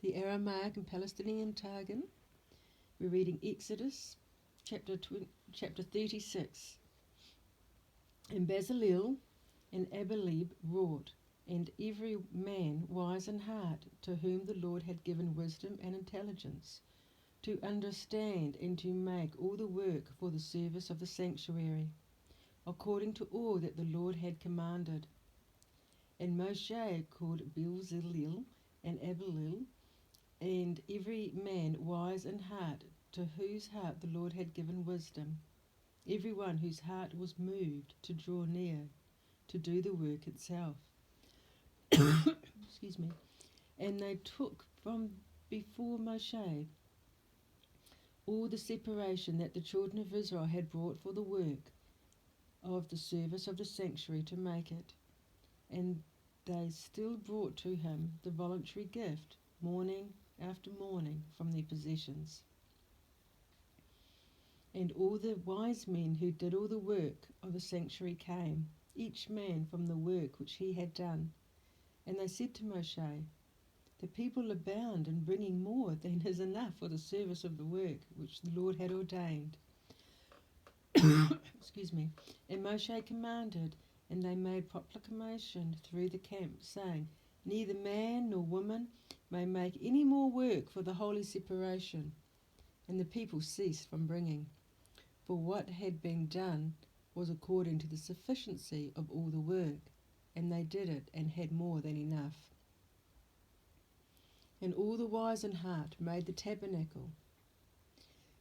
the Aramaic and Palestinian Targum. We're reading Exodus chapter 36. And Bezalel and Abielib wrought, and every man wise in heart, to whom the Lord had given wisdom and intelligence, to understand and to make all the work for the service of the sanctuary, according to all that the Lord had commanded. And Moshe called Bezalel and Abielib, and every man wise in heart, to whose heart the Lord had given wisdom, every one whose heart was moved to draw near, to do the work itself. Excuse me. And they took from before Moshe all the separation that the children of Israel had brought for the work of the service of the sanctuary to make it. And they still brought to him the voluntary gift, morning after morning, from their possessions. And all the wise men who did all the work of the sanctuary came, each man from the work which he had done. And they said to Moshe, the people abound in bringing more than is enough for the service of the work which the Lord had ordained. Excuse me. And Moshe commanded, and they made proclamation through the camp, saying, neither man nor woman may make any more work for the holy separation. And the people ceased from bringing, for what had been done was according to the sufficiency of all the work, and they did it and had more than enough. And all the wise in heart made the tabernacle,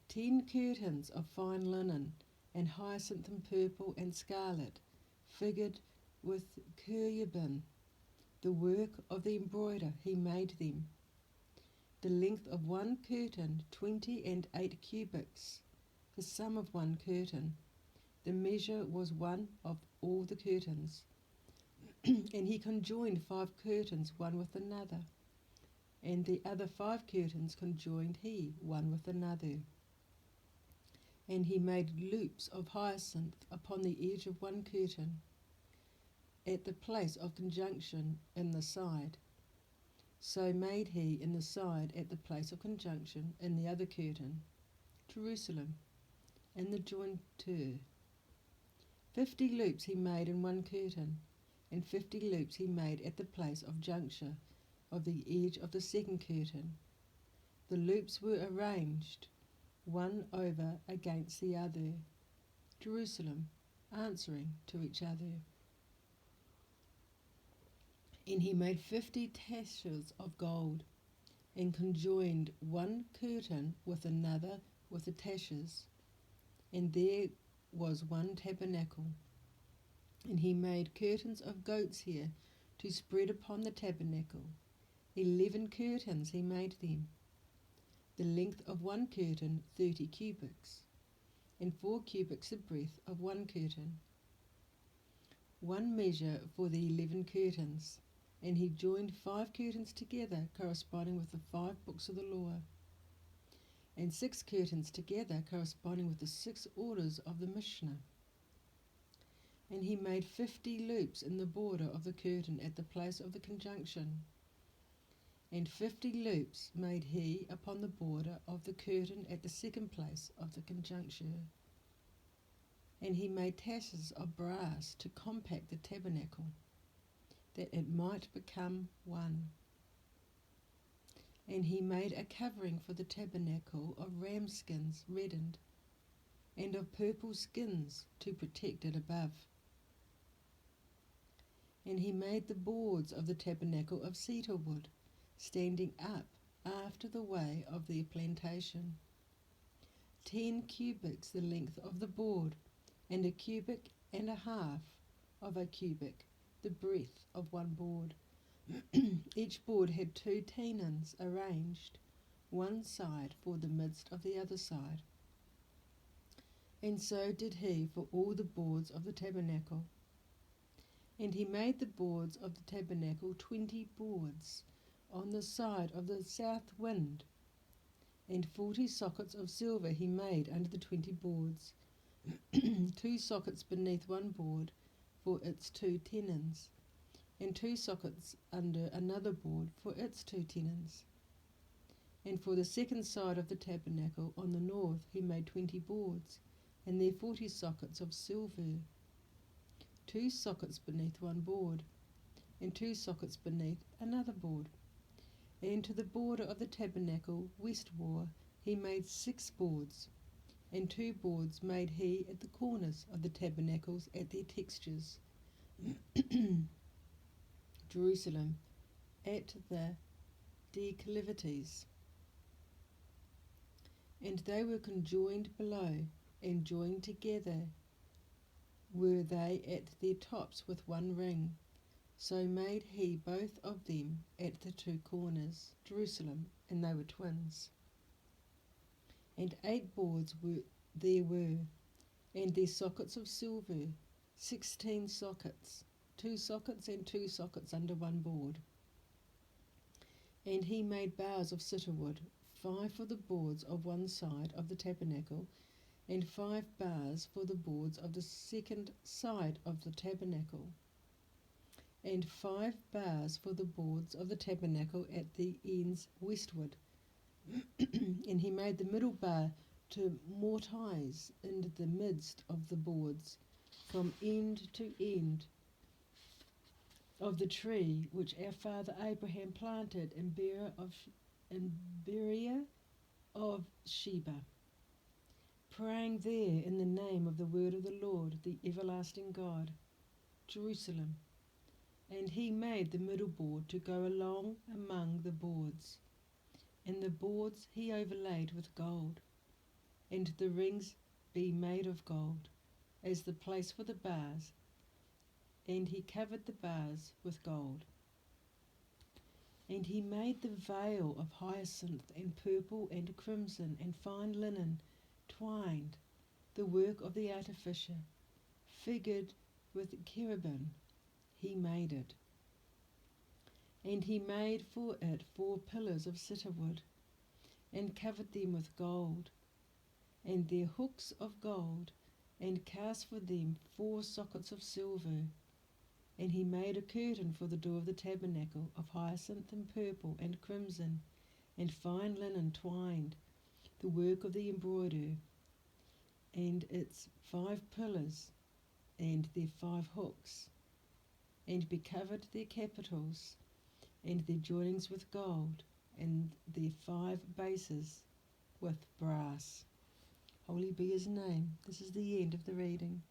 10 curtains of fine linen, and hyacinth and purple and scarlet, figured with cherubim. The work of the embroiderer he made them. The length of one curtain 28 cubits, the sum of one curtain. The measure was one of all the curtains. And he conjoined 5 curtains one with another, and the other 5 curtains conjoined he one with another. And he made loops of hyacinth upon the edge of one curtain, at the place of conjunction in the side. So made he in the side at the place of conjunction in the other curtain, Jerusalem, and the jointer. 50 loops he made in one curtain, and 50 loops he made at the place of juncture of the edge of the second curtain. The loops were arranged, one over against the other, Jerusalem answering to each other. And he made 50 taches of gold, and conjoined one curtain with another with the taches. And there was one tabernacle. And he made curtains of goat's hair to spread upon the tabernacle. 11 curtains he made them. The length of one curtain 30 cubits, and 4 cubits the breadth of one curtain. One measure for the 11 curtains. And he joined 5 curtains together, corresponding with the 5 books of the law, and 6 curtains together, corresponding with the 6 orders of the Mishnah. And he made 50 loops in the border of the curtain at the place of the conjunction, and 50 loops made he upon the border of the curtain at the second place of the conjuncture. And he made tassels of brass to compact the tabernacle, that it might become one. And he made a covering for the tabernacle of ram skins reddened, and of purple skins to protect it above. And he made the boards of the tabernacle of cedar wood, standing up after the way of the plantation. 10 cubits the length of the board, and 1.5 cubits of a cubit the breadth of one board. Each board had 2 tenons arranged, one side for the midst of the other side. And so did he for all the boards of the tabernacle. And he made the boards of the tabernacle 20 boards on the side of the south wind, and 40 sockets of silver he made under the 20 boards, 2 sockets beneath one board for its 2 tenons, and 2 sockets under another board for its 2 tenons. And for the second side of the tabernacle on the north he made 20 boards, and their 40 sockets of silver, 2 sockets beneath one board, and 2 sockets beneath another board. And to the border of the tabernacle westward he made 6 boards, and 2 boards made he at the corners of the tabernacles at their textures. Jerusalem, at the declivities. And they were conjoined below, and joined together were they at their tops with one ring. So made he both of them at the 2 corners, Jerusalem, and they were twins. And 8 boards there were, and their sockets of silver, 16 sockets, 2 sockets and 2 sockets under one board. And he made bars of cedar wood, 5 for the boards of one side of the tabernacle, and 5 bars for the boards of the second side of the tabernacle, and 5 bars for the boards of the tabernacle at the ends westward. And he made the middle bar to mortise in the midst of the boards, from end to end of the tree which our father Abraham planted in Berea of Sheba, praying there in the name of the word of the Lord, the everlasting God, Jerusalem. And he made the middle board to go along among the boards, and the boards he overlaid with gold, and the rings be made of gold, as the place for the bars, and he covered the bars with gold. And he made the veil of hyacinth and purple and crimson and fine linen, twined, the work of the artificer, figured with cherubim. He made it. And he made for it 4 pillars of cedar wood, and covered them with gold, and their hooks of gold, and cast for them 4 sockets of silver. And he made a curtain for the door of the tabernacle of hyacinth and purple and crimson, and fine linen twined, the work of the embroiderer, and its 5 pillars, and their 5 hooks, and becovered their capitals, and their joinings with gold, and their 5 bases with brass. Holy be his name. This is the end of the reading.